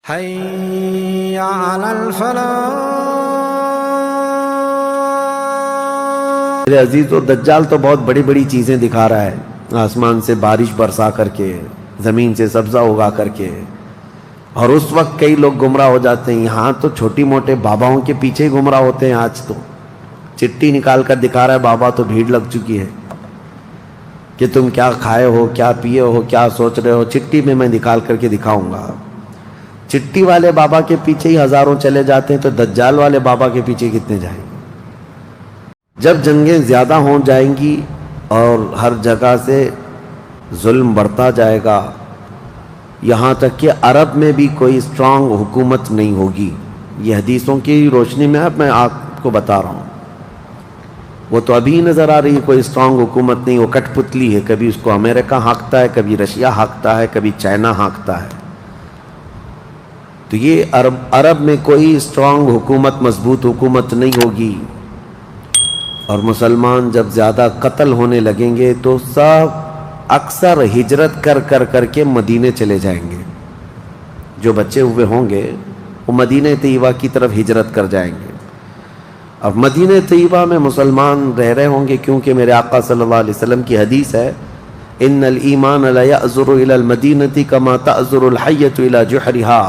حي على الفلاح۔ میرے عزیزو، دجال تو بہت بڑی بڑی چیزیں دکھا رہا ہے، آسمان سے بارش برسا کر کے، زمین سے سبزہ اگا کر کے، اور اس وقت کئی لوگ گمراہ ہو جاتے ہیں۔ یہاں تو چھوٹی موٹے باباؤں کے پیچھے ہی گمراہ ہوتے ہیں۔ آج تو چٹھی نکال کر دکھا رہا ہے بابا، تو بھیڑ لگ چکی ہے کہ تم کیا کھائے ہو، کیا پیے ہو، کیا سوچ رہے ہو، چٹھی میں نکال کر کے دکھاؤں گا۔ چٹھی والے بابا کے پیچھے ہی ہزاروں چلے جاتے ہیں، تو دجال والے بابا کے پیچھے کتنے جائیں گے؟ جب جنگیں زیادہ ہو جائیں گی اور ہر جگہ سے ظلم بڑھتا جائے گا، یہاں تک کہ عرب میں بھی کوئی اسٹرانگ حکومت نہیں ہوگی۔ یہ حدیثوں کی روشنی میں اب میں آپ کو بتا رہا ہوں، وہ تو ابھی نظر آ رہی ہے کوئی اسٹرانگ حکومت نہیں، وہ کٹ پتلی ہے، کبھی اس کو امریکہ ہانکتا ہے، کبھی رشیا ہانکتا ہے، کبھی چائنا ہانکتا ہے۔ تو یہ عرب میں کوئی اسٹرانگ حکومت، مضبوط حکومت نہیں ہوگی، اور مسلمان جب زیادہ قتل ہونے لگیں گے تو سب اکثر ہجرت کر کے مدینے چلے جائیں گے۔ جو بچے ہوئے ہوں گے وہ مدینہ طیبہ کی طرف ہجرت کر جائیں گے۔ اب مدینہ طیبہ میں مسلمان رہ رہے ہوں گے، کیونکہ میرے آقا صلی اللہ علیہ وسلم کی حدیث ہے، ان الایمان لا یأذر الی المدینہ کما تأذر الحیۃ الی جحرہا۔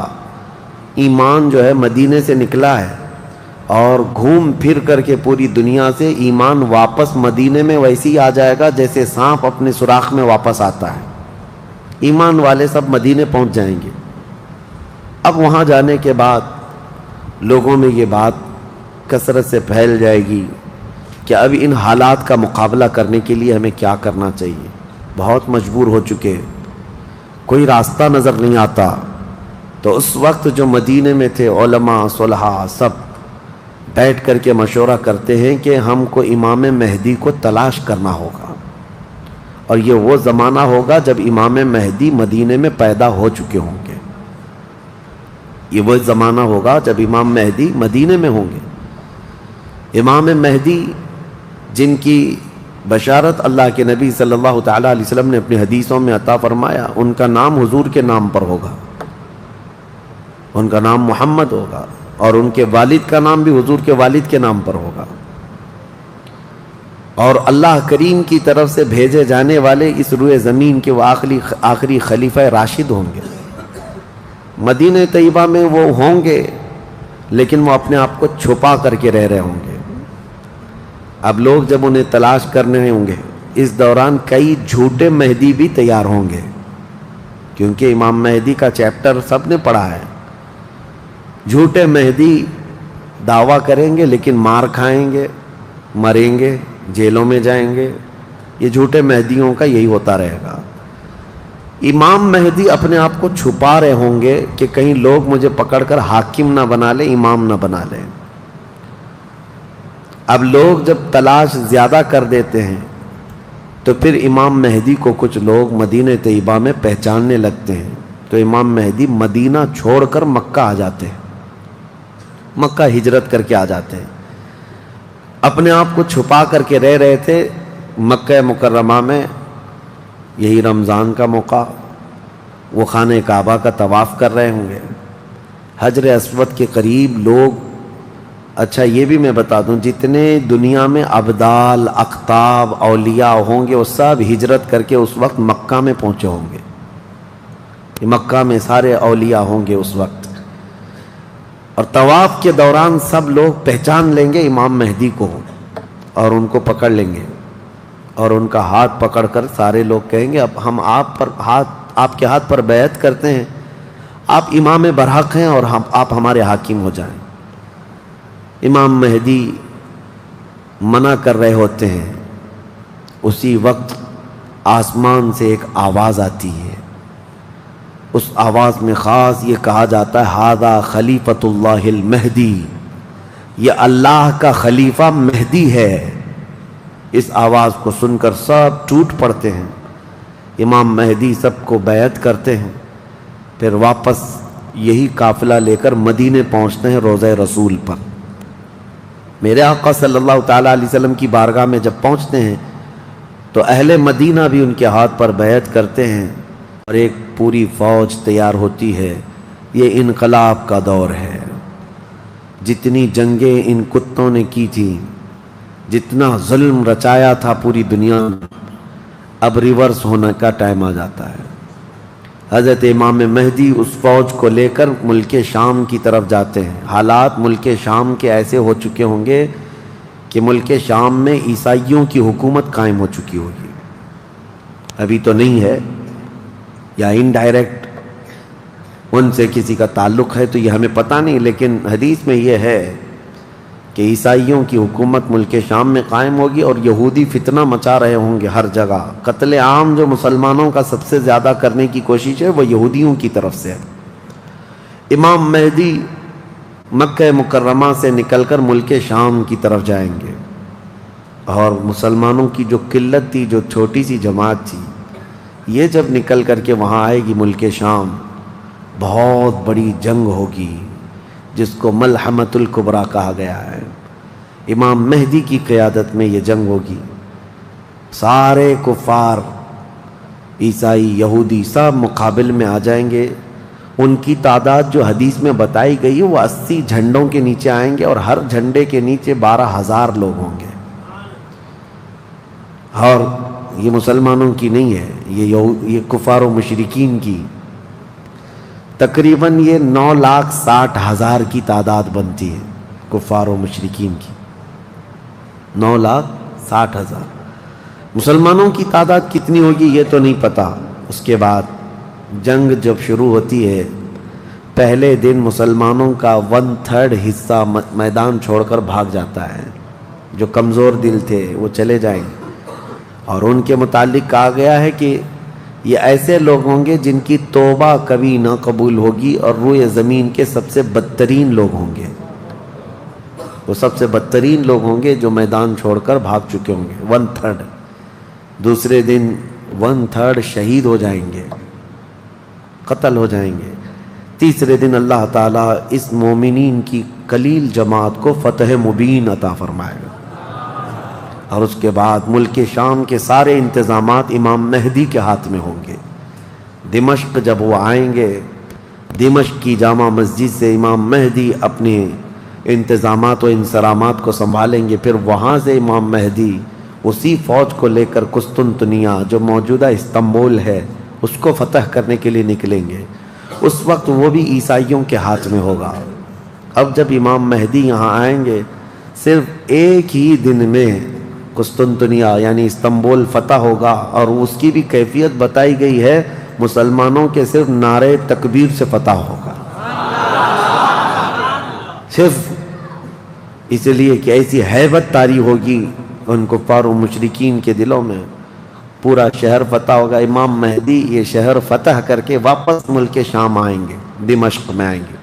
ایمان جو ہے مدینے سے نکلا ہے، اور گھوم پھر کر کے پوری دنیا سے ایمان واپس مدینے میں ویسے ہی آ جائے گا جیسے سانپ اپنے سوراخ میں واپس آتا ہے۔ ایمان والے سب مدینے پہنچ جائیں گے۔ اب وہاں جانے کے بعد لوگوں میں یہ بات کثرت سے پھیل جائے گی کہ اب ان حالات کا مقابلہ کرنے کے لیے ہمیں کیا کرنا چاہیے۔ بہت مجبور ہو چکے، کوئی راستہ نظر نہیں آتا۔ تو اس وقت جو مدینے میں تھے علماء، صلحاء، سب بیٹھ کر کے مشورہ کرتے ہیں کہ ہم کو امام مہدی کو تلاش کرنا ہوگا، اور یہ وہ زمانہ ہوگا جب امام مہدی مدینے میں پیدا ہو چکے ہوں گے۔ یہ وہ زمانہ ہوگا جب امام مہدی مدینے میں ہوں گے۔ امام مہدی جن کی بشارت اللہ کے نبی صلی اللہ تعالیٰ علیہ وسلم نے اپنی حدیثوں میں عطا فرمایا، ان کا نام حضور کے نام پر ہوگا، ان کا نام محمد ہوگا، اور ان کے والد کا نام بھی حضور کے والد کے نام پر ہوگا، اور اللہ کریم کی طرف سے بھیجے جانے والے اس روئے زمین کے وہ آخری خلیفہ راشد ہوں گے۔ مدینہ طیبہ میں وہ ہوں گے، لیکن وہ اپنے آپ کو چھپا کر کے رہ رہے ہوں گے۔ اب لوگ جب انہیں تلاش کرنے ہوں گے، اس دوران کئی جھوٹے مہدی بھی تیار ہوں گے، کیونکہ امام مہدی کا چیپٹر سب نے پڑھا ہے۔ جھوٹے مہدی دعویٰ کریں گے لیکن مار کھائیں گے، مریں گے، جیلوں میں جائیں گے۔ یہ جھوٹے مہدیوں کا یہی ہوتا رہے گا۔ امام مہدی اپنے آپ کو چھپا رہے ہوں گے کہ کہیں لوگ مجھے پکڑ کر حاکم نہ بنا لیں، امام نہ بنا لیں۔ اب لوگ جب تلاش زیادہ کر دیتے ہیں تو پھر امام مہدی کو کچھ لوگ مدینہ طیبہ میں پہچاننے لگتے ہیں، تو امام مہدی مدینہ چھوڑ کر مکہ آ جاتے ہیں، مکہ ہجرت کر کے آ جاتے ہیں۔ اپنے آپ کو چھپا کر کے رہ رہے تھے مکہ مکرمہ میں۔ یہی رمضان کا موقع، وہ خانہ کعبہ کا طواف کر رہے ہوں گے، حجر اسود کے قریب لوگ۔ اچھا یہ بھی میں بتا دوں، جتنے دنیا میں ابدال، اقطاب، اولیاء ہوں گے وہ سب ہجرت کر کے اس وقت مکہ میں پہنچے ہوں گے۔ مکہ میں سارے اولیاء ہوں گے اس وقت، اور طواف کے دوران سب لوگ پہچان لیں گے امام مہدی کو، اور ان کو پکڑ لیں گے، اور ان کا ہاتھ پکڑ کر سارے لوگ کہیں گے اب ہم آپ کے ہاتھ پر بیعت کرتے ہیں، آپ امام برحق ہیں، اور آپ ہمارے حاکم ہو جائیں۔ امام مہدی منع کر رہے ہوتے ہیں، اسی وقت آسمان سے ایک آواز آتی ہے۔ اس آواز میں خاص یہ کہا جاتا ہے ھذا خلیفۃ اللہ المہدی، یہ اللہ کا خلیفہ مہدی ہے۔ اس آواز کو سن کر سب ٹوٹ پڑتے ہیں، امام مہدی سب کو بیعت کرتے ہیں، پھر واپس یہی قافلہ لے کر مدینے پہنچتے ہیں روضہ رسول پر۔ میرے آقا صلی اللہ تعالیٰ علیہ وسلم کی بارگاہ میں جب پہنچتے ہیں تو اہل مدینہ بھی ان کے ہاتھ پر بیعت کرتے ہیں، اور ایک پوری فوج تیار ہوتی ہے، یہ انقلاب کا دور ہے. جتنی جنگیں ان کتوں نے کی تھی، جتنا ظلم رچایا تھا پوری دنیا میں، اب ریورس ہونے کا ٹائم آ جاتا ہے. حضرت امام مہدی اس فوج کو لے کر ملک شام کی طرف جاتے ہیں. حالات ملک شام کے ایسے ہو چکے ہوں گے کہ ملک شام میں عیسائیوں کی حکومت قائم ہو چکی ہوگی. ابھی تو نہیں ہے، یا انڈائریکٹ ان سے کسی کا تعلق ہے تو یہ ہمیں پتہ نہیں، لیکن حدیث میں یہ ہے کہ عیسائیوں کی حکومت ملک شام میں قائم ہوگی اور یہودی فتنہ مچا رہے ہوں گے ہر جگہ. قتل عام جو مسلمانوں کا سب سے زیادہ کرنے کی کوشش ہے وہ یہودیوں کی طرف سے ہے. امام مہدی مکہ مکرمہ سے نکل کر ملک شام کی طرف جائیں گے، اور مسلمانوں کی جو قلت تھی، جو چھوٹی سی جماعت تھی، یہ جب نکل کر کے وہاں آئے گی ملک شام، بہت بڑی جنگ ہوگی جس کو ملحمۃ الکبریٰ کہا گیا ہے. امام مہدی کی قیادت میں یہ جنگ ہوگی. سارے کفار، عیسائی، یہودی سب مقابل میں آ جائیں گے. ان کی تعداد جو حدیث میں بتائی گئی ہے وہ 80 جھنڈوں کے نیچے آئیں گے، اور ہر جھنڈے کے نیچے 12,000 لوگ ہوں گے. اور یہ مسلمانوں کی نہیں ہے، یہ کفار و مشرکین کی. تقریباً یہ 9,60,000 کی تعداد بنتی ہے کفار و مشرکین کی. 9,60,000. مسلمانوں کی تعداد کتنی ہوگی یہ تو نہیں پتا. اس کے بعد جنگ جب شروع ہوتی ہے، پہلے دن مسلمانوں کا 1/3 حصہ میدان چھوڑ کر بھاگ جاتا ہے. جو کمزور دل تھے وہ چلے جائیں گے، اور ان کے متعلق کہا گیا ہے کہ یہ ایسے لوگ ہوں گے جن کی توبہ کبھی نہ قبول ہوگی، اور روئے زمین کے سب سے بدترین لوگ ہوں گے. وہ سب سے بدترین لوگ ہوں گے جو میدان چھوڑ کر بھاگ چکے ہوں گے. 1/3. دوسرے دن 1/3 شہید ہو جائیں گے، قتل ہو جائیں گے. تیسرے دن اللہ تعالیٰ اس مومنین کی قلیل جماعت کو فتح مبین عطا فرمائے گا. اور اس کے بعد ملک شام کے سارے انتظامات امام مہدی کے ہاتھ میں ہوں گے. دمشق جب وہ آئیں گے، دمشق کی جامع مسجد سے امام مہدی اپنے انتظامات و انصرامات کو سنبھالیں گے. پھر وہاں سے امام مہدی اسی فوج کو لے کر قسطنطنیہ جو موجودہ استنبول ہے اس کو فتح کرنے کے لیے نکلیں گے. اس وقت وہ بھی عیسائیوں کے ہاتھ میں ہوگا. اب جب امام مہدی یہاں آئیں گے، صرف ایک ہی دن میں قسطنطنیہ یعنی استنبول فتح ہوگا. اور اس کی بھی کیفیت بتائی گئی ہے، مسلمانوں کے صرف نعرے تکبیر سے فتح ہوگا. صرف اس لیے کہ ایسی ہیبت طاری ہوگی ان کفار و مشرکین کے دلوں میں. پورا شہر فتح ہوگا. امام مہدی یہ شہر فتح کر کے واپس ملک شام آئیں گے، دمشق میں آئیں گے.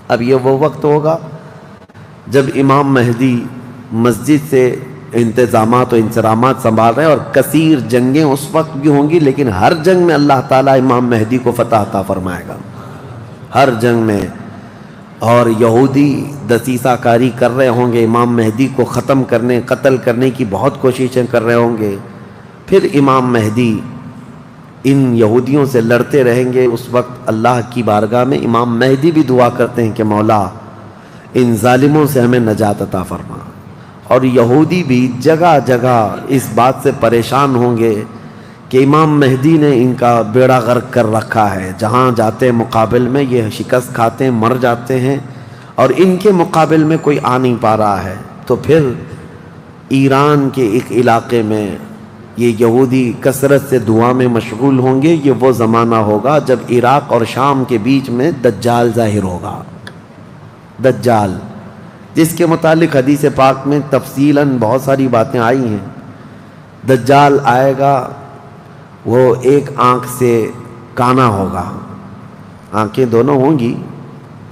اب یہ وہ وقت ہوگا جب امام مہدی مسجد سے انتظامات و انصرامات سنبھال رہے ہیں، اور کثیر جنگیں اس وقت بھی ہوں گی، لیکن ہر جنگ میں اللہ تعالیٰ امام مہدی کو فتح عطا فرمائے گا. ہر جنگ میں. اور یہودی دسیسہ کاری کر رہے ہوں گے، امام مہدی کو ختم کرنے، قتل کرنے کی بہت کوششیں کر رہے ہوں گے. پھر امام مہدی ان یہودیوں سے لڑتے رہیں گے. اس وقت اللہ کی بارگاہ میں امام مہدی بھی دعا کرتے ہیں کہ مولا ان ظالموں سے ہمیں نجات عطا فرما. اور یہودی بھی جگہ جگہ اس بات سے پریشان ہوں گے کہ امام مہدی نے ان کا بیڑا غرق کر رکھا ہے. جہاں جاتے مقابل میں یہ شکست کھاتے ہیں، مر جاتے ہیں، اور ان کے مقابل میں کوئی آ نہیں پا رہا ہے. تو پھر ایران کے ایک علاقے میں یہ یہودی کثرت سے دعا میں مشغول ہوں گے. یہ وہ زمانہ ہوگا جب عراق اور شام کے بیچ میں دجال ظاہر ہوگا. دجال جس کے متعلق حدیث پاک میں تفصیلاً بہت ساری باتیں آئی ہیں. دجال آئے گا، وہ ایک آنکھ سے کانا ہوگا، آنکھیں دونوں ہوں گی،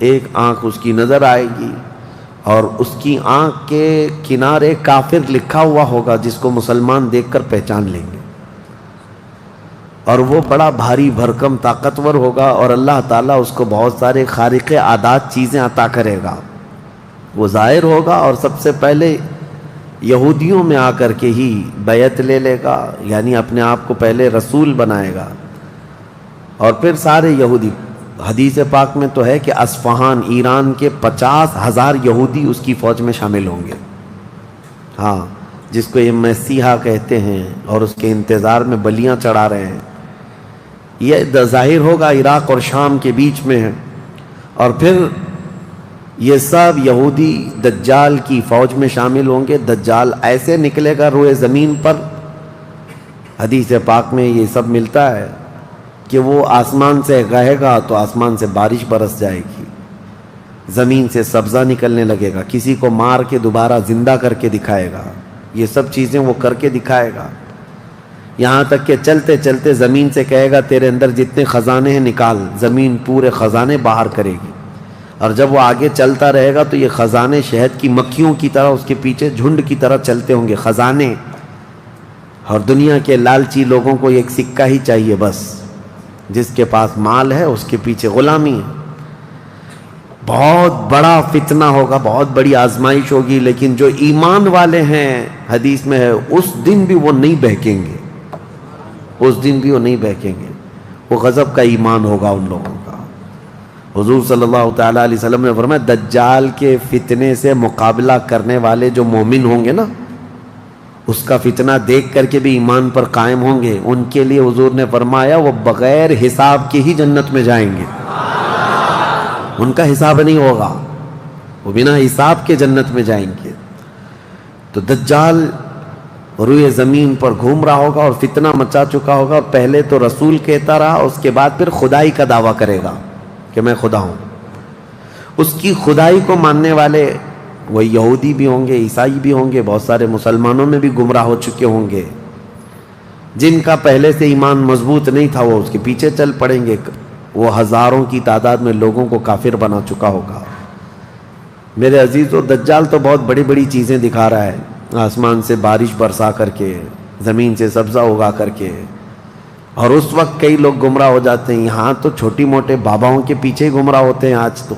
ایک آنکھ اس کی نظر آئے گی، اور اس کی آنکھ کے کنارے کافر لکھا ہوا ہوگا جس کو مسلمان دیکھ کر پہچان لیں گے. اور وہ بڑا بھاری بھرکم طاقتور ہوگا، اور اللہ تعالیٰ اس کو بہت سارے خارق عادات چیزیں عطا کرے گا. وہ ظاہر ہوگا اور سب سے پہلے یہودیوں میں آ کر کے ہی بیعت لے لے گا، یعنی اپنے آپ کو پہلے رسول بنائے گا. اور پھر سارے یہودی حدیث پاک میں تو ہے کہ اصفہان ایران کے 50,000 یہودی اس کی فوج میں شامل ہوں گے. ہاں، جس کو یہ مسیحا کہتے ہیں اور اس کے انتظار میں بلیاں چڑھا رہے ہیں. یہ ظاہر ہوگا عراق اور شام کے بیچ میں ہے. اور پھر یہ سب یہودی دجال کی فوج میں شامل ہوں گے. دجال ایسے نکلے گا روئے زمین پر، حدیث پاک میں یہ سب ملتا ہے کہ وہ آسمان سے گہے گا تو آسمان سے بارش برس جائے گی، زمین سے سبزہ نکلنے لگے گا، کسی کو مار کے دوبارہ زندہ کر کے دکھائے گا. یہ سب چیزیں وہ کر کے دکھائے گا. یہاں تک کہ چلتے چلتے زمین سے کہے گا تیرے اندر جتنے خزانے ہیں نکال. زمین پورے خزانے باہر کرے گی. اور جب وہ آگے چلتا رہے گا تو یہ خزانے شہد کی مکھیوں کی طرح اس کے پیچھے جھنڈ کی طرح چلتے ہوں گے خزانے. اور دنیا کے لالچی لوگوں کو ایک سکہ ہی چاہیے بس. جس کے پاس مال ہے اس کے پیچھے غلامی ہے. بہت بڑا فتنہ ہوگا، بہت بڑی آزمائش ہوگی، لیکن جو ایمان والے ہیں حدیث میں ہے اس دن بھی وہ نہیں بہکیں گے. اس دن بھی وہ نہیں بہکیں گے. وہ غضب کا ایمان ہوگا ان لوگوں کا. حضور صلی اللہ تعالیٰ علیہ وسلم نے فرمایا دجال کے فتنے سے مقابلہ کرنے والے جو مومن ہوں گے نا، اس کا فتنہ دیکھ کر کے بھی ایمان پر قائم ہوں گے، ان کے لیے حضور نے فرمایا وہ بغیر حساب کے ہی جنت میں جائیں گے. ان کا حساب نہیں ہوگا، وہ بنا حساب کے جنت میں جائیں گے. تو دجال روئے زمین پر گھوم رہا ہوگا اور فتنہ مچا چکا ہوگا. پہلے تو رسول کہتا رہا، اس کے بعد پھر خدائی کا دعویٰ کرے گا کہ میں خدا ہوں. اس کی خدائی کو ماننے والے وہ یہودی بھی ہوں گے، عیسائی بھی ہوں گے، بہت سارے مسلمانوں میں بھی گمراہ ہو چکے ہوں گے. جن کا پہلے سے ایمان مضبوط نہیں تھا وہ اس کے پیچھے چل پڑیں گے. وہ ہزاروں کی تعداد میں لوگوں کو کافر بنا چکا ہوگا. میرے عزیزو، دجال تو بہت بڑی بڑی چیزیں دکھا رہا ہے. آسمان سے بارش برسا کر کے، زمین سے سبزہ اگا کر کے. اور اس وقت کئی لوگ گمراہ ہو جاتے ہیں. یہاں تو چھوٹی موٹے باباؤں کے پیچھے ہی گمراہ ہوتے ہیں. آج تو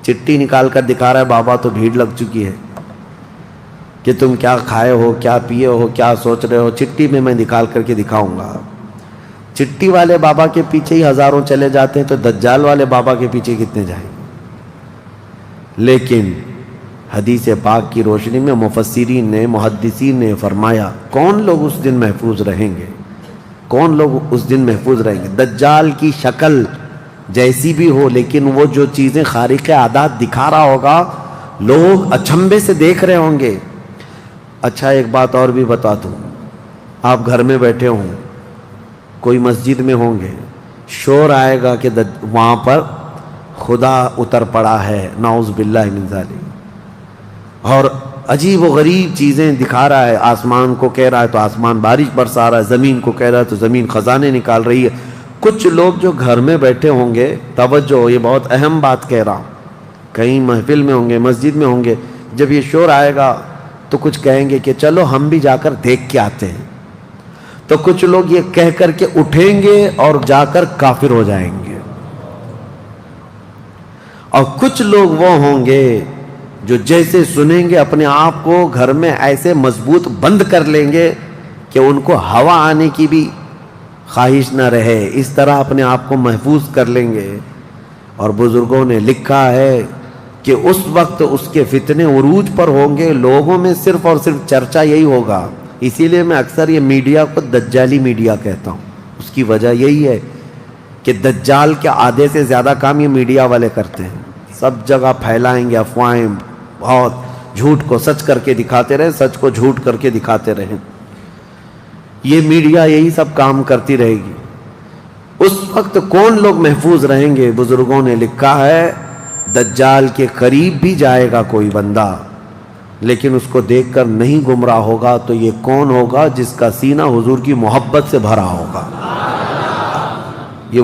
چٹھی نکال کر دکھا رہا ہے بابا، تو بھیڑ لگ چکی ہے کہ تم کیا کھائے ہو، کیا پیے ہو، کیا سوچ رہے ہو، چٹھی میں نکال کر کے دکھاؤں گا. چٹھی والے بابا کے پیچھے ہی ہزاروں چلے جاتے ہیں، تو دجال والے بابا کے پیچھے کتنے جائیں گے؟ لیکن حدیث پاک کی روشنی میں مفسرین نے، محدثین نے فرمایا کون لوگ اس دن محفوظ رہیں گے؟ کون لوگ اس دن محفوظ رہیں گے؟ دجال کی شکل جیسی بھی ہو، لیکن وہ جو چیزیں خارق عادات دکھا رہا ہوگا لوگ اچنبے سے دیکھ رہے ہوں گے. اچھا ایک بات اور بھی بتا دوں، آپ گھر میں بیٹھے ہوں، کوئی مسجد میں ہوں گے، شور آئے گا کہ وہاں پر خدا اتر پڑا ہے، نعوذ باللہ من ذالک، اور عجیب و غریب چیزیں دکھا رہا ہے. آسمان کو کہہ رہا ہے تو آسمان بارش برسا رہا ہے، زمین کو کہہ رہا ہے تو زمین خزانے نکال رہی ہے. کچھ لوگ جو گھر میں بیٹھے ہوں گے، توجہ یہ بہت اہم بات کہہ رہا ہوں، کہیں محفل میں ہوں گے، مسجد میں ہوں گے، جب یہ شور آئے گا تو کچھ کہیں گے کہ چلو ہم بھی جا کر دیکھ کے آتے ہیں. تو کچھ لوگ یہ کہہ کر کے اٹھیں گے اور جا کر کافر ہو جائیں گے. اور کچھ لوگ وہ ہوں گے جو جیسے سنیں گے اپنے آپ کو گھر میں ایسے مضبوط بند کر لیں گے کہ ان کو ہوا آنے کی بھی خواہش نہ رہے، اس طرح اپنے آپ کو محفوظ کر لیں گے. اور بزرگوں نے لکھا ہے کہ اس وقت اس کے فتنے عروج پر ہوں گے، لوگوں میں صرف اور صرف چرچا یہی ہوگا. اسی لیے میں اکثر یہ میڈیا کو دجالی میڈیا کہتا ہوں. اس کی وجہ یہی ہے کہ دجال کے آدھے سے زیادہ کام یہ میڈیا والے کرتے ہیں. سب جگہ پھیلائیں گے افواہیں، بہت جھوٹ کو سچ کر کے دکھاتے رہے، سچ کو جھوٹ کر کے دکھاتے رہے. یہ میڈیا یہی سب کام کرتی رہے گی. اس وقت کون لوگ محفوظ رہیں گے؟ بزرگوں نے لکھا ہے دجال کے قریب بھی جائے گا کوئی بندہ، لیکن اس کو دیکھ کر نہیں گمراہ ہوگا. تو یہ کون ہوگا؟ جس کا سینہ حضور کی محبت سے بھرا ہوگا. یہ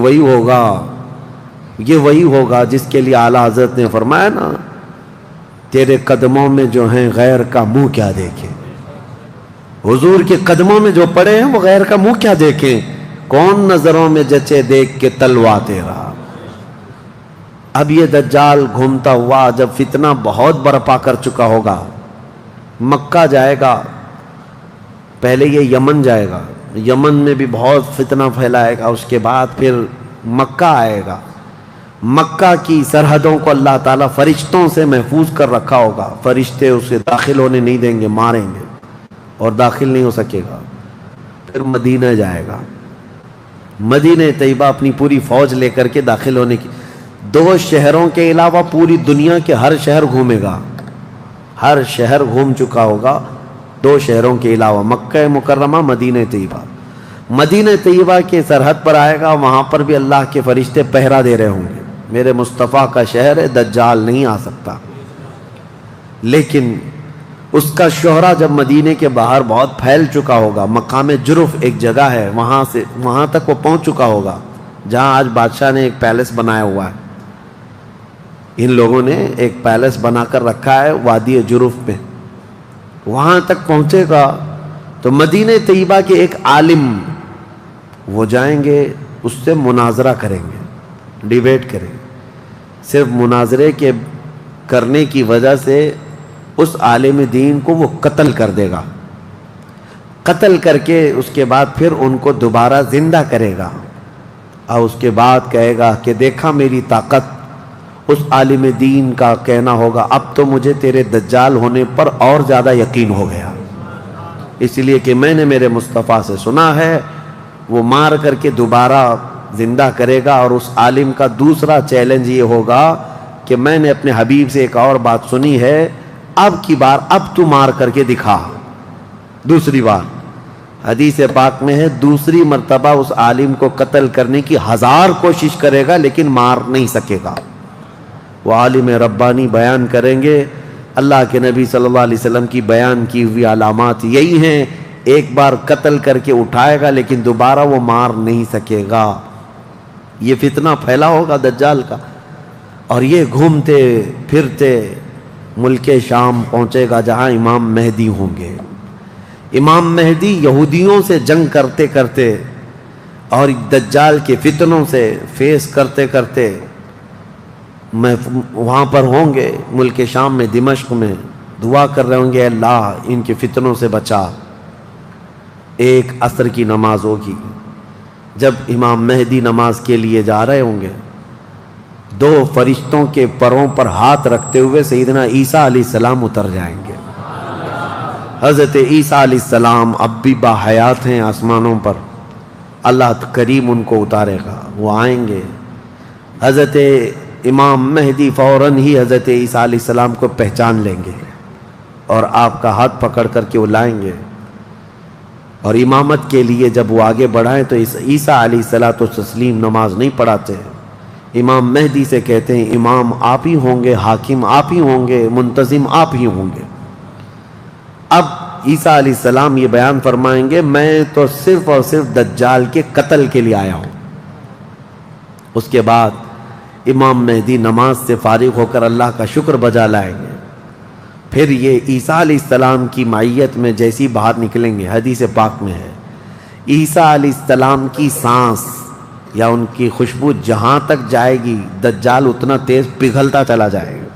وہی ہوگا جس کے لیے اعلیٰ حضرت نے فرمایا نا، تیرے قدموں میں جو ہیں غیر کا منہ کیا دیکھیں. حضور کے قدموں میں جو پڑے ہیں وہ غیر کا منہ کیا دیکھیں. کون نظروں میں جچے دیکھ کے تلوا تیرا. اب یہ دجال گھومتا ہوا جب فتنہ بہت برپا کر چکا ہوگا، مکہ جائے گا، پہلے یہ یمن جائے گا، یمن میں بھی بہت فتنہ پھیلائے گا، اس کے بعد پھر مکہ آئے گا. مکہ کی سرحدوں کو اللہ تعالیٰ فرشتوں سے محفوظ کر رکھا ہوگا، فرشتے اسے داخل ہونے نہیں دیں گے، ماریں گے اور داخل نہیں ہو سکے گا۔ پھر مدینہ جائے گا، مدینہ طیبہ اپنی پوری فوج لے کر کے داخل ہونے کی، 2 شہروں کے علاوہ پوری دنیا کے ہر شہر گھومے گا، ہر شہر گھوم چکا ہوگا 2 شہروں کے علاوہ، مکہ مکرمہ، مدینہ طیبہ۔ مدینہ طیبہ کے سرحد پر آئے گا، وہاں پر بھی اللہ کے فرشتے پہرا دے رہے ہوں گے، میرے مصطفیٰ کا شہر ہے، دجال نہیں آ سکتا۔ لیکن اس کا شہرہ جب مدینے کے باہر بہت پھیل چکا ہوگا، مقام جرف ایک جگہ ہے، وہاں تک وہ پہنچ چکا ہوگا جہاں آج بادشاہ نے ایک پیلس بنایا ہوا ہے، ان لوگوں نے ایک پیلس بنا کر رکھا ہے وادی جرف میں، وہاں تک پہنچے گا تو مدینہ طیبہ کے ایک عالم وہ جائیں گے، اس سے مناظرہ کریں گے، ڈیبیٹ کریں گے، صرف مناظرے کے کرنے کی وجہ سے اس عالم دین کو وہ قتل کر دے گا، قتل کر کے اس کے بعد پھر ان کو دوبارہ زندہ کرے گا، اور اس کے بعد کہے گا کہ دیکھا میری طاقت۔ اس عالم دین کا کہنا ہوگا اب تو مجھے تیرے دجال ہونے پر اور زیادہ یقین ہو گیا، اس لیے کہ میں نے میرے مصطفیٰ سے سنا ہے، وہ مار کر کے دوبارہ زندہ کرے گا۔ اور اس عالم کا دوسرا چیلنج یہ ہوگا کہ میں نے اپنے حبیب سے ایک اور بات سنی ہے، اب کی بار اب تو مار کر کے دکھا۔ دوسری بار حدیث پاک میں ہے، دوسری مرتبہ اس عالم کو قتل کرنے کی 1000 کوشش کرے گا لیکن مار نہیں سکے گا۔ وہ عالم ربانی بیان کریں گے، اللہ کے نبی صلی اللہ علیہ وسلم کی بیان کی ہوئی علامات یہی ہیں، ایک بار قتل کر کے اٹھائے گا لیکن دوبارہ وہ مار نہیں سکے گا۔ یہ فتنہ پھیلا ہوگا دجال کا، اور یہ گھومتے پھرتے ملک شام پہنچے گا جہاں امام مہدی ہوں گے۔ امام مہدی یہودیوں سے جنگ کرتے کرتے اور دجال کے فتنوں سے فیس کرتے کرتے وہاں پر ہوں گے، ملک شام میں، دمشق میں، دعا کر رہے ہوں گے، اللہ ان کے فتنوں سے بچا۔ ایک عصر کی نماز ہوگی، جب امام مہدی نماز کے لیے جا رہے ہوں گے، 2 فرشتوں کے پروں پر ہاتھ رکھتے ہوئے سیدنا عیسیٰ علیہ السلام اتر جائیں گے۔ حضرت عیسیٰ علیہ السلام اب بھی باحیات ہیں آسمانوں پر، اللہ کریم ان کو اتارے گا، وہ آئیں گے۔ حضرت امام مہدی فوراً ہی حضرت عیسیٰ علیہ السلام کو پہچان لیں گے اور آپ کا ہاتھ پکڑ کر کے وہ لائیں گے، اور امامت کے لیے جب وہ آگے بڑھائیں تو عیسیٰ علیہ الصلوۃ والتسلیم نماز نہیں پڑھاتے، امام مہدی سے کہتے ہیں امام آپ ہی ہوں گے، حاکم آپ ہی ہوں گے، منتظم آپ ہی ہوں گے۔ اب عیسیٰ علیہ السلام یہ بیان فرمائیں گے، میں تو صرف اور صرف دجال کے قتل کے لیے آیا ہوں۔ اس کے بعد امام مہدی نماز سے فارغ ہو کر اللہ کا شکر بجا لائیں گے، پھر یہ عیسیٰ علیہ السلام کی معیت میں جیسی باہر نکلیں گے، حدیث پاک میں ہے، عیسیٰ علیہ السلام کی سانس یا ان کی خوشبو جہاں تک جائے گی دجال اتنا تیز پگھلتا چلا جائے گا،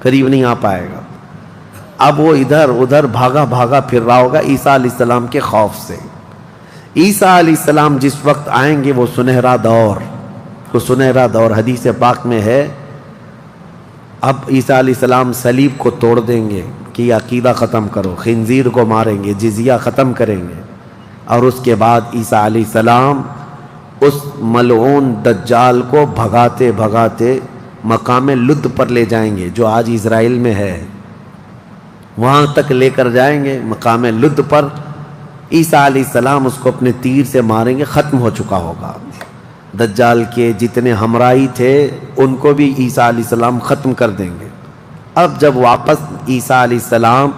قریب نہیں آ پائے گا۔ اب وہ ادھر ادھر بھاگا بھاگا پھر رہا ہوگا عیسیٰ علیہ السلام کے خوف سے۔ عیسیٰ علیہ السلام جس وقت آئیں گے وہ سنہرا دور حدیث پاک میں ہے، اب عیسیٰ علیہ السلام صلیب کو توڑ دیں گے کہ یہ عقیدہ ختم کرو، خنزیر کو ماریں گے، جزیہ ختم کریں گے، اور اس کے بعد عیسیٰ علیہ السلام اس ملعون دجال کو بھگاتے بھگاتے مقام لد پر لے جائیں گے جو آج اسرائیل میں ہے، وہاں تک لے کر جائیں گے۔ مقام لد پر عیسیٰ علیہ السلام اس کو اپنے تیر سے ماریں گے، ختم ہو چکا ہوگا۔ دجال کے جتنے ہمراہی تھے ان کو بھی عیسیٰ علیہ السلام ختم کر دیں گے۔ اب جب واپس عیسیٰ علیہ السلام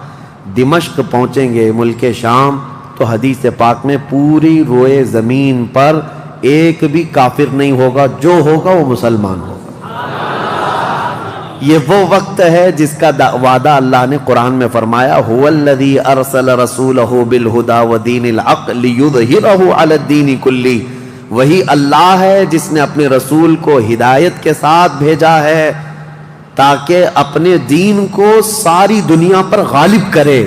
دمشق پہنچیں گے، ملک شام، تو حدیث پاک میں پوری روئے زمین پر ایک بھی کافر نہیں ہوگا، جو ہوگا وہ مسلمان ہوگا۔ یہ وہ وقت ہے جس کا وعدہ اللہ نے قرآن میں فرمایا، هو الذی ارسل رسولہ بالہدی ودین الحق لیظہرہ علی الدین کلہ، وہی اللہ ہے جس نے اپنے رسول کو ہدایت کے ساتھ بھیجا ہے تاکہ اپنے دین کو ساری دنیا پر غالب کرے۔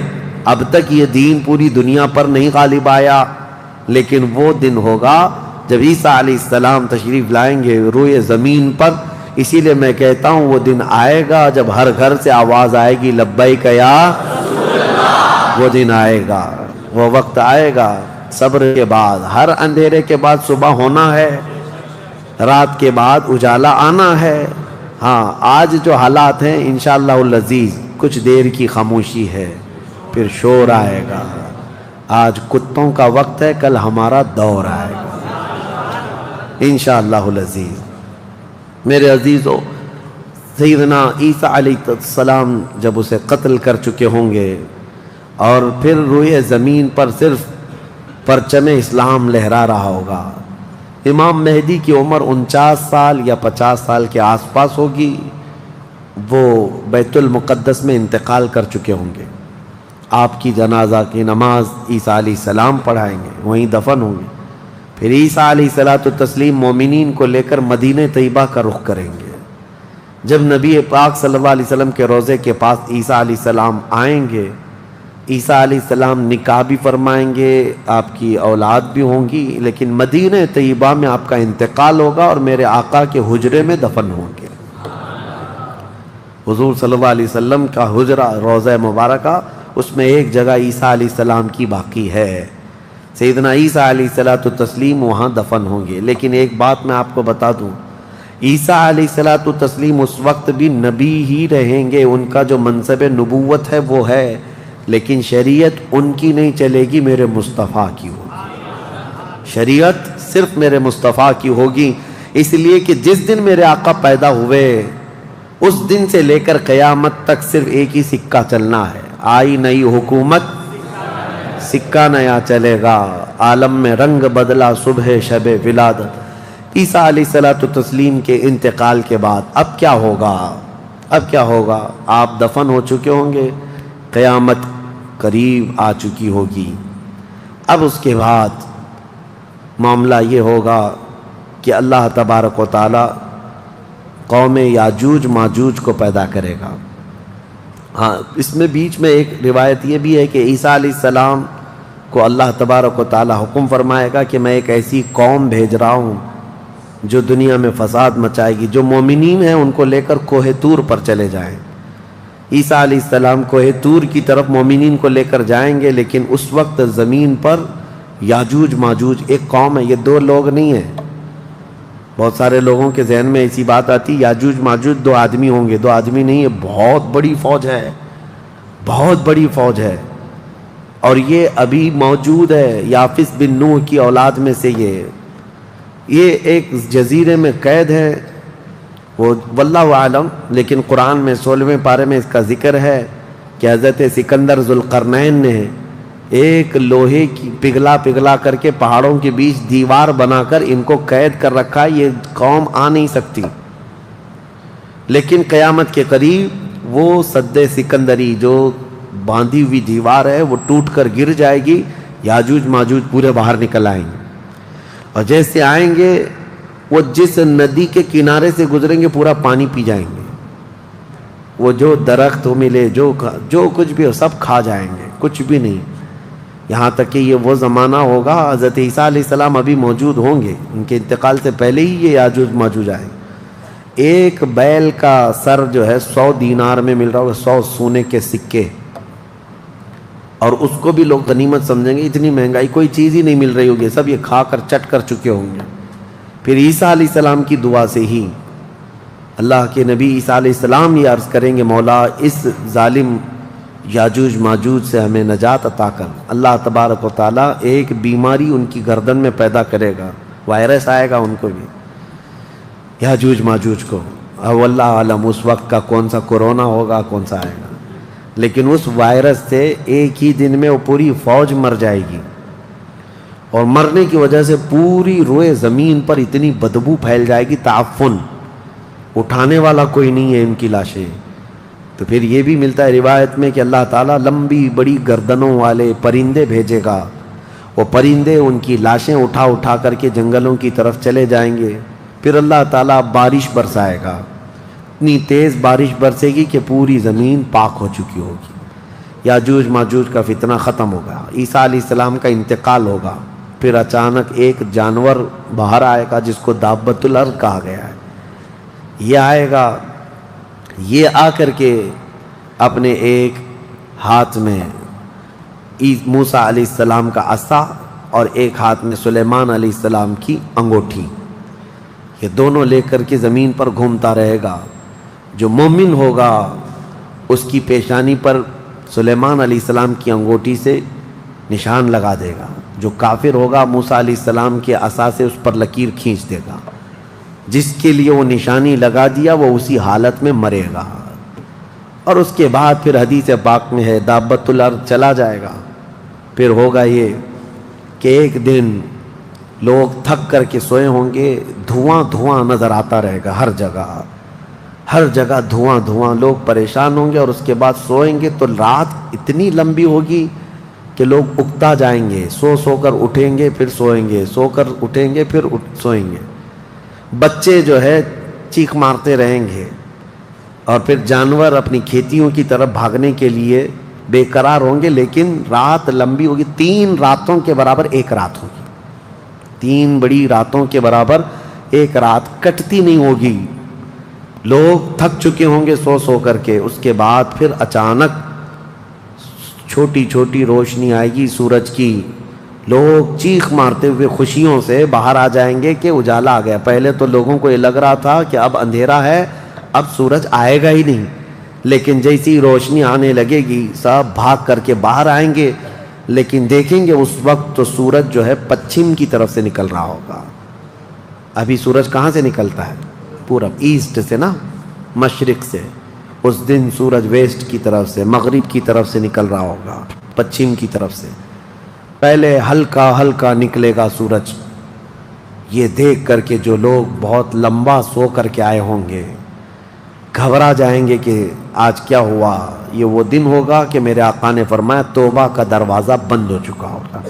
اب تک یہ دین پوری دنیا پر نہیں غالب آیا، لیکن وہ دن ہوگا جب عیسیٰ علیہ السلام تشریف لائیں گے روئے زمین پر، اسی لیے میں کہتا ہوں وہ دن آئے گا جب ہر گھر سے آواز آئے گی لبیک یا وہ دن آئے گا، وہ وقت آئے گا صبر کے بعد، ہر اندھیرے کے بعد صبح ہونا ہے، رات کے بعد اجالا آنا ہے۔ ہاں آج جو حالات ہیں انشاءاللہ العزیز کچھ دیر کی خاموشی ہے، پھر شور آئے گا۔ آج کتوں کا وقت ہے، کل ہمارا دور آئے گا انشاءاللہ العزیز۔ میرے عزیزو، سیدنا عیسیٰ علیہ السلام جب اسے قتل کر چکے ہوں گے اور پھر روئے زمین پر صرف پرچم اسلام لہرا رہا ہوگا، امام مہدی کی عمر 49 سال یا 50 سال کے آس پاس ہوگی، وہ بیت المقدس میں انتقال کر چکے ہوں گے۔ آپ کی جنازہ کی نماز عیسیٰ علیہ السلام پڑھائیں گے، وہیں دفن ہوں گے۔ پھر عیسیٰ علیہ السلام مومنین کو لے کر مدینہ طیبہ کا رخ کریں گے۔ جب نبی پاک صلی اللہ علیہ وسلم کے روضے کے پاس عیسیٰ علیہ السلام آئیں گے، عیسیٰ علیہ السلام نکاح بھی فرمائیں گے، آپ کی اولاد بھی ہوں گی، لیکن مدینہ طیبہ میں آپ کا انتقال ہوگا اور میرے آقا کے حجرے میں دفن ہوں گے۔ حضور صلی اللہ علیہ وسلم کا حجرہ روضہ مبارکہ، اس میں ایک جگہ عیسیٰ علیہ السلام کی باقی ہے، سیدنا عیسیٰ علیہ السلام وہاں دفن ہوں گے۔ لیکن ایک بات میں آپ کو بتا دوں، عیسیٰ علیہ السلام اس وقت بھی نبی ہی رہیں گے، ان کا جو منصب نبوت ہے وہ ہے، لیکن شریعت ان کی نہیں چلے گی، میرے مصطفیٰ کی ہوگی۔ شریعت صرف میرے مصطفیٰ کی ہوگی، اس لیے کہ جس دن میرے آقا پیدا ہوئے اس دن سے لے کر قیامت تک صرف ایک ہی سکہ چلنا ہے، آئی نئی حکومت سکہ نیا چلے گا، عالم میں رنگ بدلا صبح شب ولادت۔ عیسیٰ علیہ السلام کے انتقال کے بعد اب کیا ہوگا؟ اب کیا ہوگا؟ آپ دفن ہو چکے ہوں گے، قیامت قریب آ چکی ہوگی۔ اب اس کے بعد معاملہ یہ ہوگا کہ اللہ تبارک و تعالی قوم یاجوج ماجوج کو پیدا کرے گا۔ ہاں اس میں بیچ میں ایک روایت یہ بھی ہے کہ عیسیٰ علیہ السلام کو اللہ تبارک و تعالی حکم فرمائے گا کہ میں ایک ایسی قوم بھیج رہا ہوں جو دنیا میں فساد مچائے گی، جو مومنین ہیں ان کو لے کر کوہ طور پر چلے جائیں۔ عیسیٰ علیہ السلام کوہ طور کی طرف مومنین کو لے کر جائیں گے، لیکن اس وقت زمین پر یاجوج ماجوج ایک قوم ہے، یہ دو لوگ نہیں ہیں۔ بہت سارے لوگوں کے ذہن میں ایسی بات آتی یاجوج ماجوج دو آدمی ہوں گے، دو آدمی نہیں، یہ بہت بڑی فوج ہے، بہت بڑی فوج ہے، اور یہ ابھی موجود ہے۔ یافس بن نوح کی اولاد میں سے یہ ایک جزیرے میں قید ہے، وہ واللہ عالم، لیکن قرآن میں 16ویں پارے میں اس کا ذکر ہے کہ حضرت سکندر ذوالقرنین نے ایک لوہے کی پگھلا کر کے پہاڑوں کے بیچ دیوار بنا کر ان کو قید کر رکھا، یہ قوم آ نہیں سکتی۔ لیکن قیامت کے قریب وہ سد سکندری جو باندھی ہوئی دیوار ہے وہ ٹوٹ کر گر جائے گی، یاجوج ماجوج پورے باہر نکل آئیں گے، اور جیسے آئیں گے وہ جس ندی کے کنارے سے گزریں گے پورا پانی پی جائیں گے، وہ جو درخت ملے جو کچھ بھی ہو سب کھا جائیں گے، کچھ بھی نہیں۔ یہاں تک کہ یہ وہ زمانہ ہوگا حضرت عیسیٰ علیہ السلام ابھی موجود ہوں گے، ان کے انتقال سے پہلے ہی یہ یاجوج ماجوج آئیں۔ ایک بیل کا سر جو ہے 100 دینار میں مل رہا ہوگا، 100 سونے کے سکے، اور اس کو بھی لوگ غنیمت سمجھیں گے، اتنی مہنگائی کوئی چیز ہی نہیں مل رہی ہوگی، سب یہ کھا کر چٹ کر چکے ہوں گے۔ پھر عیسیٰ علیہ السلام کی دعا سے ہی اللہ کے نبی عیسیٰ علیہ السلام یہ عرض کریں گے مولا اس ظالم یاجوج ماجوج سے ہمیں نجات عطا کر۔ اللہ تبارک و تعالیٰ ایک بیماری ان کی گردن میں پیدا کرے گا، وائرس آئے گا ان کو بھی، یاجوج ماجوج کو، اب اللہ عالم اس وقت کا کون سا کورونا ہوگا، کون سا آئے گا، لیکن اس وائرس سے ایک ہی دن میں وہ پوری فوج مر جائے گی، اور مرنے کی وجہ سے پوری روئے زمین پر اتنی بدبو پھیل جائے گی، تعفن، اٹھانے والا کوئی نہیں ہے ان کی لاشیں۔ تو پھر یہ بھی ملتا ہے روایت میں کہ اللہ تعالیٰ لمبی بڑی گردنوں والے پرندے بھیجے گا، وہ پرندے ان کی لاشیں اٹھا کر کے جنگلوں کی طرف چلے جائیں گے، پھر اللہ تعالیٰ بارش برسائے گا، اتنی تیز بارش برسے گی کہ پوری زمین پاک ہو چکی ہوگی، یاجوج ماجوج کا فتنہ ختم ہوگا، عیسیٰ علیہ السلام کا انتقال ہوگا، پھر اچانک ایک جانور باہر آئے گا جس کو دابۃ الارض کہا گیا ہے، یہ آئے گا، یہ آ کر کے اپنے ایک ہاتھ میں موسیٰ علیہ السلام کا عصا اور ایک ہاتھ میں سلیمان علیہ السلام کی انگوٹھی، یہ دونوں لے کر کے زمین پر گھومتا رہے گا۔ جو مومن ہوگا اس کی پیشانی پر سلیمان علیہ السلام کی انگوٹھی سے نشان لگا دے گا، جو کافر ہوگا موسیٰ علیہ السلام کے عصا سے اس پر لکیر کھینچ دے گا۔ جس کے لیے وہ نشانی لگا دیا وہ اسی حالت میں مرے گا۔ اور اس کے بعد پھر حدیث پاک میں ہے دابۃ الارض چلا جائے گا۔ پھر ہوگا یہ کہ ایک دن لوگ تھک کر کے سوئے ہوں گے، دھواں دھواں نظر آتا رہے گا ہر جگہ دھواں دھواں، لوگ پریشان ہوں گے۔ اور اس کے بعد سوئیں گے تو رات اتنی لمبی ہوگی کہ لوگ اکتا جائیں گے، سو کر اٹھیں گے پھر سوئیں گے، سو کر اٹھیں گے پھر سوئیں گے۔ بچے جو ہے چیخ مارتے رہیں گے، اور پھر جانور اپنی کھیتیوں کی طرف بھاگنے کے لیے بے قرار ہوں گے۔ لیکن رات لمبی ہوگی، 3 راتوں کے برابر ایک رات ہوگی، 3 بڑی راتوں کے برابر ایک رات کٹتی نہیں ہوگی۔ لوگ تھک چکے ہوں گے سو کر کے۔ اس کے بعد پھر اچانک چھوٹی چھوٹی روشنی آئے گی سورج کی، لوگ چیخ مارتے ہوئے خوشیوں سے باہر آ جائیں گے کہ اجالا آ گیا۔ پہلے تو لوگوں کو یہ لگ رہا تھا کہ اب اندھیرا ہے، اب سورج آئے گا ہی نہیں، لیکن جیسی روشنی آنے لگے گی سب بھاگ کر کے باہر آئیں گے۔ لیکن دیکھیں گے اس وقت تو سورج جو ہے پچھم کی طرف سے نکل رہا ہوگا۔ ابھی سورج کہاں سے نکلتا ہے؟ پورب، ایسٹ سے نا، مشرق سے۔ اس دن سورج ویسٹ کی طرف سے، مغرب کی طرف سے نکل رہا ہوگا، پچھم کی طرف سے۔ پہلے ہلکا ہلکا نکلے گا سورج۔ یہ دیکھ کر کے جو لوگ بہت لمبا سو کر کے آئے ہوں گے گھبرا جائیں گے کہ آج کیا ہوا۔ یہ وہ دن ہوگا کہ میرے آقا نے فرمایا توبہ کا دروازہ بند ہو چکا ہوگا۔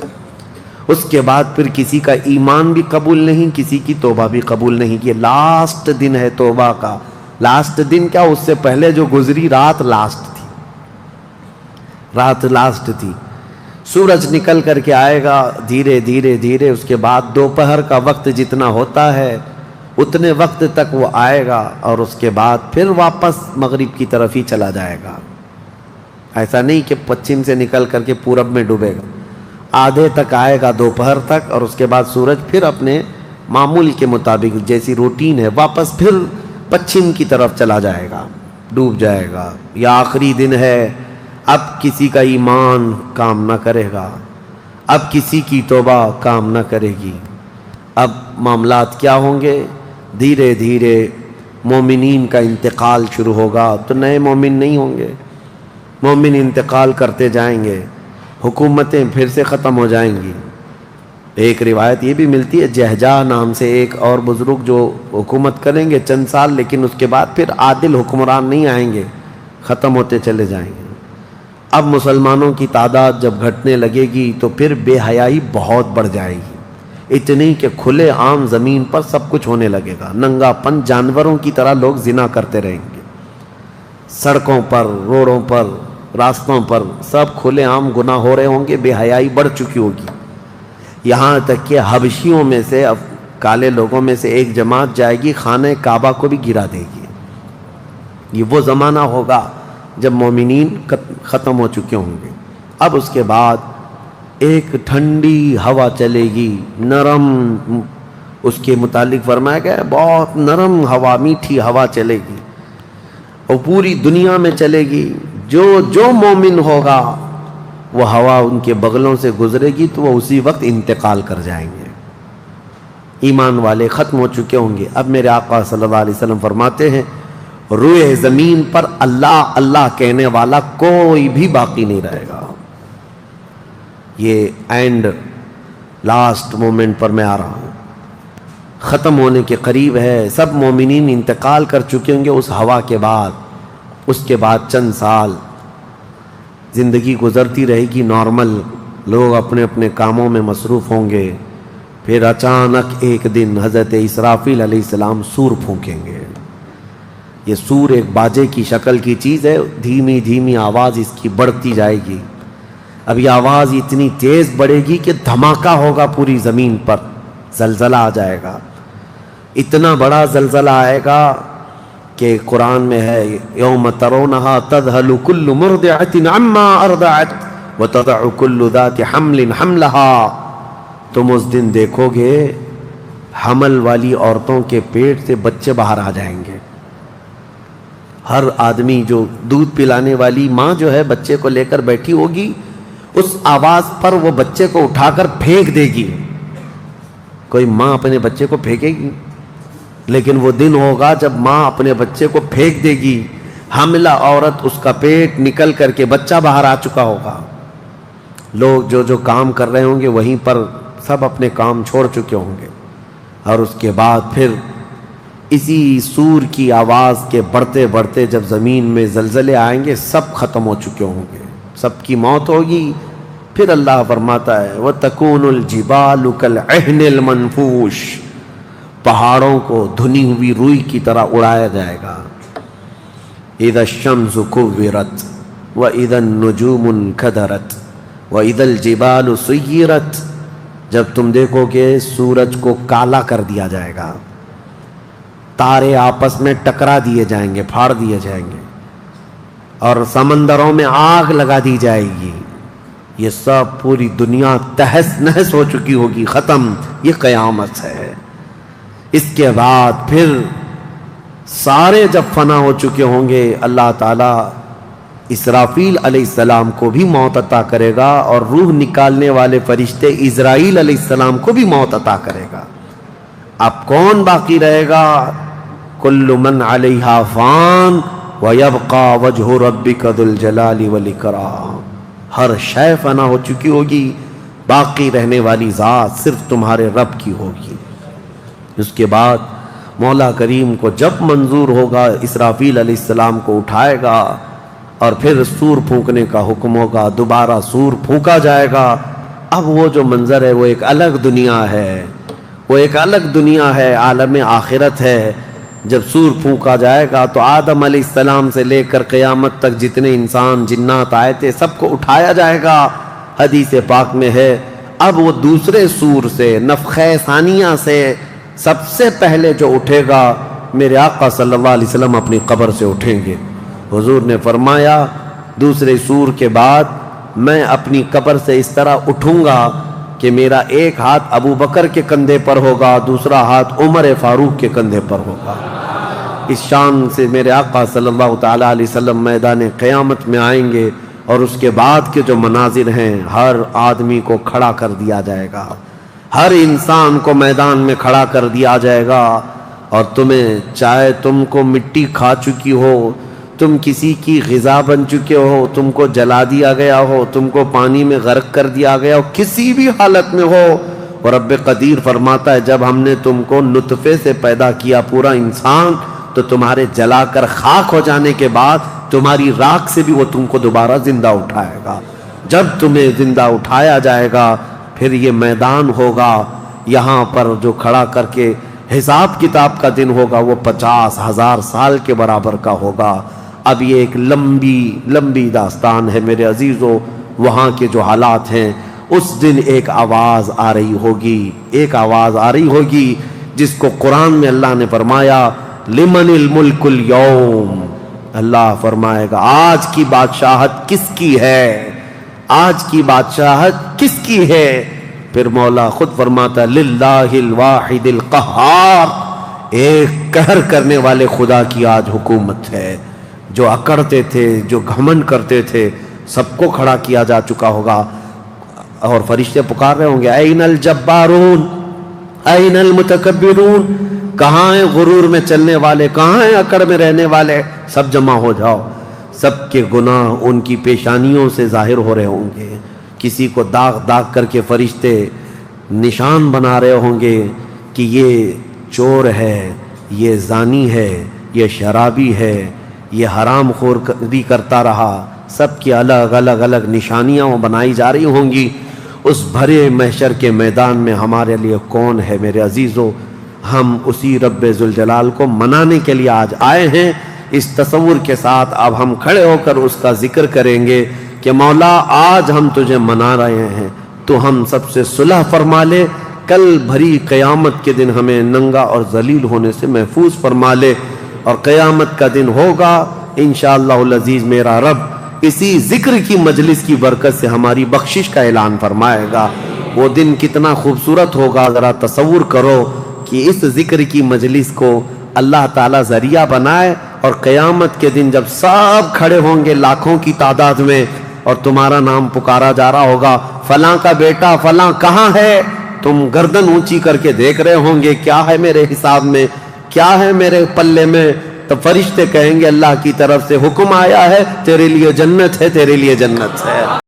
اس کے بعد پھر کسی کا ایمان بھی قبول نہیں، کسی کی توبہ بھی قبول نہیں۔ یہ لاسٹ دن ہے توبہ کا۔ لاسٹ دن کیا، اس سے پہلے جو گزری رات لاسٹ تھی، رات لاسٹ تھی۔ سورج نکل کر کے آئے گا دھیرے دھیرے دھیرے۔ اس کے بعد دوپہر کا وقت جتنا ہوتا ہے اتنے وقت تک وہ آئے گا، اور اس کے بعد پھر واپس مغرب کی طرف ہی چلا جائے گا۔ ایسا نہیں کہ پچھم سے نکل کر کے پورب میں ڈوبے گا، آدھے تک آئے گا دوپہر تک، اور اس کے بعد سورج پھر اپنے معمول کے مطابق جیسی روٹین ہے واپس پھر پچھم کی طرف چلا جائے گا، ڈوب جائے گا۔ یہ آخری دن ہے، اب کسی کا ایمان کام نہ کرے گا، اب کسی کی توبہ کام نہ کرے گی۔ اب معاملات کیا ہوں گے؟ دھیرے دھیرے مومنین کا انتقال شروع ہوگا، تو نئے مومن نہیں ہوں گے، مومن انتقال کرتے جائیں گے، حکومتیں پھر سے ختم ہو جائیں گی۔ ایک روایت یہ بھی ملتی ہے جہجہ نام سے ایک اور بزرگ جو حکومت کریں گے چند سال، لیکن اس کے بعد پھر عادل حکمران نہیں آئیں گے، ختم ہوتے چلے جائیں گے۔ اب مسلمانوں کی تعداد جب گھٹنے لگے گی تو پھر بے حیائی بہت بڑھ جائے گی، اتنی کہ کھلے عام زمین پر سب کچھ ہونے لگے گا، ننگا پن، جانوروں کی طرح لوگ زنا کرتے رہیں گے، سڑکوں پر، روڈوں پر، راستوں پر سب کھلے عام گناہ ہو رہے ہوں گے، بے حیائی بڑھ چکی ہوگی۔ یہاں تک کہ حبشیوں میں سے، کالے لوگوں میں سے ایک جماعت جائے گی خانہ کعبہ کو بھی گرا دے گی۔ یہ وہ زمانہ ہوگا جب مومنین ختم ہو چکے ہوں گے۔ اب اس کے بعد ایک ٹھنڈی ہوا چلے گی، نرم، اس کے متعلق فرمایا گیا ہے بہت نرم ہوا، میٹھی ہوا چلے گی، اور پوری دنیا میں چلے گی۔ جو مومن ہوگا وہ ہوا ان کے بغلوں سے گزرے گی تو وہ اسی وقت انتقال کر جائیں گے۔ ایمان والے ختم ہو چکے ہوں گے۔ اب میرے آقا صلی اللہ علیہ وسلم فرماتے ہیں روئے زمین پر اللہ اللہ کہنے والا کوئی بھی باقی نہیں رہے گا۔ یہ اینڈ لاسٹ مومنٹ پر میں آ رہا ہوں، ختم ہونے کے قریب ہے۔ سب مومنین انتقال کر چکے ہوں گے اس ہوا کے بعد۔ اس کے بعد چند سال زندگی گزرتی رہے گی نارمل، لوگ اپنے اپنے کاموں میں مصروف ہوں گے۔ پھر اچانک ایک دن حضرت اسرافیل علیہ السلام سور پھونکیں گے۔ یہ سور ایک باجے کی شکل کی چیز ہے، دھیمی دھیمی آواز اس کی بڑھتی جائے گی۔ اب یہ آواز اتنی تیز بڑھے گی کہ دھماکہ ہوگا پوری زمین پر، زلزلہ آ جائے گا، اتنا بڑا زلزلہ آئے گا کہ قرآن میں ہے یوم ترونہا تذہل کل مرضعۃ عما ارضعت وتضع کل ذات حمل حملہا، تم اس دن دیکھو گے حمل والی عورتوں کے پیٹ سے بچے باہر آ جائیں گے. ہر آدمی جو دودھ پلانے والی ماں جو ہے بچے کو لے کر بیٹھی ہوگی، اس آواز پر وہ بچے کو اٹھا کر پھینک دے گی. کوئی ماں اپنے بچے کو پھینکے گی؟ لیکن وہ دن ہوگا جب ماں اپنے بچے کو پھینک دے گی. حاملہ عورت، اس کا پیٹ نکل کر کے بچہ باہر آ چکا ہوگا. لوگ جو کام کر رہے ہوں گے وہیں پر سب اپنے کام چھوڑ چکے ہوں گے. اور اس کے بعد پھر اسی سور کی آواز کے بڑھتے بڑھتے جب زمین میں زلزلے آئیں گے سب ختم ہو چکے ہوں گے، سب کی موت ہوگی. پھر اللہ فرماتا ہے وَتَكُونُ الْجِبَالُ كَالْعِهْنِ الْمَنْفُوشِ، پہاڑوں کو دھنی ہوئی روئی کی طرح اڑایا جائے گا. اِذَا الشَّمْسُ كُوِّرَتْ وَإِذَا النُّجُومُ انْكَدَرَتْ وَإِذَا الْجِبَالُ سُيِّرَتْ، جب تم دیکھو کہ سورج کو کالا کر دیا جائے گا، تارے آپس میں ٹکرا دیے جائیں گے، پھاڑ دیے جائیں گے، اور سمندروں میں آگ لگا دی جائے گی. یہ سب پوری دنیا تہس نہس ہو چکی ہوگی، ختم. یہ قیامت ہے. اس کے بعد پھر سارے جب فنا ہو چکے ہوں گے، اللہ تعالیٰ اسرافیل علیہ السلام کو بھی موت عطا کرے گا، اور روح نکالنے والے فرشتے اسرائیل علیہ السلام کو بھی موت عطا کرے گا. اب کون باقی رہے گا؟ کل من علیہا فان ویبقى وجہ ربک ذو الجلال والاکرام. ہر شے فنا ہو چکی ہوگی، باقی رہنے والی ذات صرف تمہارے رب کی ہوگی. اس کے بعد مولا کریم کو جب منظور ہوگا اسرافیل علیہ السلام کو اٹھائے گا، اور پھر سور پھونکنے کا حکم ہوگا، دوبارہ سور پھونکا جائے گا. اب وہ جو منظر ہے وہ ایک الگ دنیا ہے، وہ ایک الگ دنیا ہے، عالم آخرت ہے. جب سور پھونکا جائے گا تو آدم علیہ السلام سے لے کر قیامت تک جتنے انسان جنات آئے تھے سب کو اٹھایا جائے گا. حدیث پاک میں ہے اب وہ دوسرے سور سے، نفخہ ثانیہ سے سب سے پہلے جو اٹھے گا میرے آقا صلی اللہ علیہ وسلم اپنی قبر سے اٹھیں گے. حضور نے فرمایا دوسرے سور کے بعد میں اپنی قبر سے اس طرح اٹھوں گا کہ میرا ایک ہاتھ ابو بکر کے کندھے پر ہوگا، دوسرا ہاتھ عمر فاروق کے کندھے پر ہوگا. اس شان سے میرے آقا صلی اللہ تعالیٰ علیہ وسلم میدان قیامت میں آئیں گے، اور اس کے بعد کے جو مناظر ہیں ہر آدمی کو کھڑا کر دیا جائے گا، ہر انسان کو میدان میں کھڑا کر دیا جائے گا. اور تمہیں چاہے تم کو مٹی کھا چکی ہو، تم کسی کی غذا بن چکے ہو، تم کو جلا دیا گیا ہو، تم کو پانی میں غرق کر دیا گیا ہو، کسی بھی حالت میں ہو، اور رب قدیر فرماتا ہے جب ہم نے تم کو نطفے سے پیدا کیا پورا انسان، تو تمہارے جلا کر خاک ہو جانے کے بعد تمہاری راکھ سے بھی وہ تم کو دوبارہ زندہ اٹھائے گا. جب تمہیں زندہ اٹھایا جائے گا پھر یہ میدان ہوگا، یہاں پر جو کھڑا کر کے حساب کتاب کا دن ہوگا وہ 50,000 سال کے برابر کا ہوگا. اب یہ ایک لمبی داستان ہے میرے عزیزو. وہاں کے جو حالات ہیں، اس دن ایک آواز آ رہی ہوگی جس کو قرآن میں اللہ نے فرمایا لمن الملک اليوم. اللہ فرمائے گا آج کی بادشاہت کس کی ہے، آج کی بادشاہت کس کی ہے. پھر مولا خود فرماتا للہ الواحد القہار، ایک قہر کرنے والے خدا کی آج حکومت ہے. جو اکڑتے تھے، جو گھمنڈ کرتے تھے، سب کو کھڑا کیا جا چکا ہوگا. اور فرشتے پکار رہے ہوں گے این الجبارون این المتکبرون، کہاں ہیں غرور میں چلنے والے، کہاں ہیں اکڑ میں رہنے والے، سب جمع ہو جاؤ. سب کے گناہ ان کی پیشانیوں سے ظاہر ہو رہے ہوں گے. کسی کو داغ کر کے فرشتے نشان بنا رہے ہوں گے کہ یہ چور ہے، یہ زانی ہے، یہ شرابی ہے، یہ حرام خوری کرتا رہا. سب کی الگ نشانیاں بنائی جا رہی ہوں گی. اس بھرے محشر کے میدان میں ہمارے لیے کون ہے میرے عزیزو؟ ہم اسی رب ذوالجلال کو منانے کے لیے آج آئے ہیں. اس تصور کے ساتھ اب ہم کھڑے ہو کر اس کا ذکر کریں گے کہ مولا آج ہم تجھے منا رہے ہیں، تو ہم سب سے صلح فرما لے. کل بھری قیامت کے دن ہمیں ننگا اور ذلیل ہونے سے محفوظ فرما لے. اور قیامت کا دن ہوگا انشاءاللہ العزیز میرا رب اسی ذکر کی مجلس کی برکت سے ہماری بخشش کا اعلان فرمائے گا۔ وہ دن کتنا خوبصورت ہوگا، ذرا تصور کرو کہ اس ذکر کی مجلس کو اللہ تعالیٰ ذریعہ بنائے، اور قیامت کے دن جب سب کھڑے ہوں گے لاکھوں کی تعداد میں اور تمہارا نام پکارا جا رہا ہوگا، فلاں کا بیٹا فلاں کہاں ہے؟ تم گردن اونچی کر کے دیکھ رہے ہوں گے کیا ہے میرے حساب میں، کیا ہے میرے پلے میں؟ تو فرشتے کہیں گے اللہ کی طرف سے حکم آیا ہے، تیرے لیے جنت ہے، تیرے لیے جنت ہے۔